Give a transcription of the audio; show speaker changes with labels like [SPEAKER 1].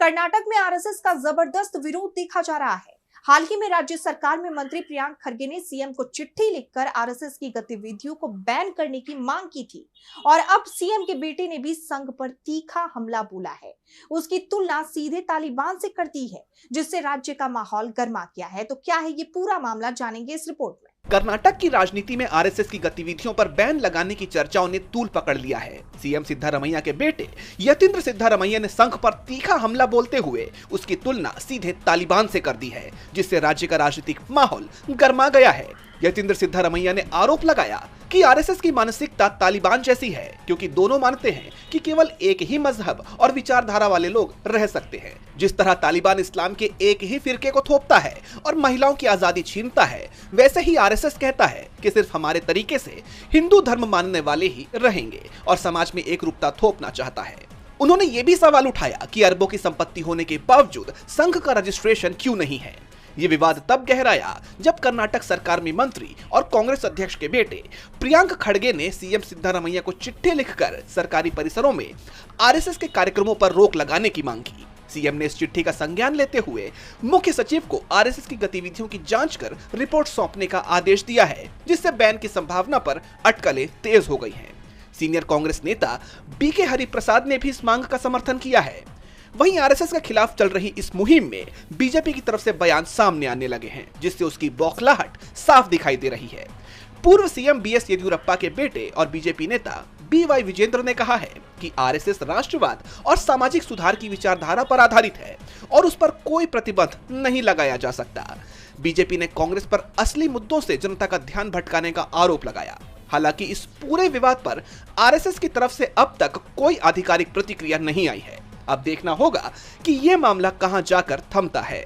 [SPEAKER 1] कर्नाटक में आरएसएस का जबरदस्त विरोध देखा जा रहा है। हाल ही में राज्य सरकार में मंत्री प्रियांक खरगे ने सीएम को चिट्ठी लिखकर आरएसएस की गतिविधियों को बैन करने की मांग की थी और अब सीएम के बेटे ने भी संघ पर तीखा हमला बोला है। उसकी तुलना सीधे तालिबान से कर दी है, जिससे राज्य का माहौल गर्मा गया है। तो क्या है ये पूरा मामला, जानेंगे इस रिपोर्ट में।
[SPEAKER 2] कर्नाटक की राजनीति में आरएसएस की गतिविधियों पर बैन लगाने की चर्चाओं ने तूल पकड़ लिया है। सीएम सिद्धारमैया के बेटे यतींद्र सिद्धारमैया ने संघ पर तीखा हमला बोलते हुए उसकी तुलना सीधे तालिबान से कर दी है, जिससे राज्य का राजनीतिक माहौल गर्मा गया है। यतींद्र सिद्धारमैया ने आरोप लगाया कि आरएसएस की मानसिकता तालिबान जैसी है, क्योंकि दोनों मानते हैं कि केवल एक ही मजहब और विचारधारा वाले लोग रह सकते हैं। जिस तरह तालिबान इस्लाम के एक ही फिरके को थोपता है और महिलाओं की आजादी छीनता है, वैसे ही आरएसएस कहता है कि सिर्फ हमारे तरीके से हिंदू धर्म मानने वाले ही रहेंगे और समाज में एकरूपता थोपना चाहता है। उन्होंने ये भी सवाल उठाया कि अरबों की संपत्ति होने के बावजूद संघ का रजिस्ट्रेशन क्यों नहीं है। ये विवाद तब गहराया जब कर्नाटक सरकार में मंत्री और कांग्रेस अध्यक्ष के बेटे प्रियांक खड़गे ने सीएम सिद्धारमैया को चिट्ठी लिखकर सरकारी परिसरों में आरएसएस के कार्यक्रमों पर रोक लगाने की मांग की। सीएम ने इस चिट्ठी का संज्ञान लेते हुए मुख्य सचिव को आरएसएस की गतिविधियों की जांच कर रिपोर्ट सौंपने का आदेश दिया है, जिससे बैन की संभावना पर अटकलें तेज हो गई हैं। सीनियर कांग्रेस नेता बीके हरिप्रसाद ने भी इस मांग का समर्थन किया है। वहीं आरएसएस के खिलाफ चल रही इस मुहिम में बीजेपी की तरफ से बयान सामने आने लगे हैं, जिससे उसकी बौखलाहट साफ दिखाई दे रही है। पूर्व सीएम बीएस येदियुरप्पा के बेटे और बीजेपी नेता बीवाई विजेंद्र ने कहा है कि आरएसएस राष्ट्रवाद और सामाजिक सुधार की विचारधारा पर आधारित है और उस पर कोई प्रतिबंध नहीं लगाया जा सकता। बीजेपी ने कांग्रेस पर असली मुद्दों से जनता का ध्यान भटकाने का आरोप लगाया। हालांकि इस पूरे विवाद पर आरएसएस की तरफ से अब तक कोई आधिकारिक प्रतिक्रिया नहीं आई है। अब देखना होगा कि यह मामला कहां जाकर थमता है।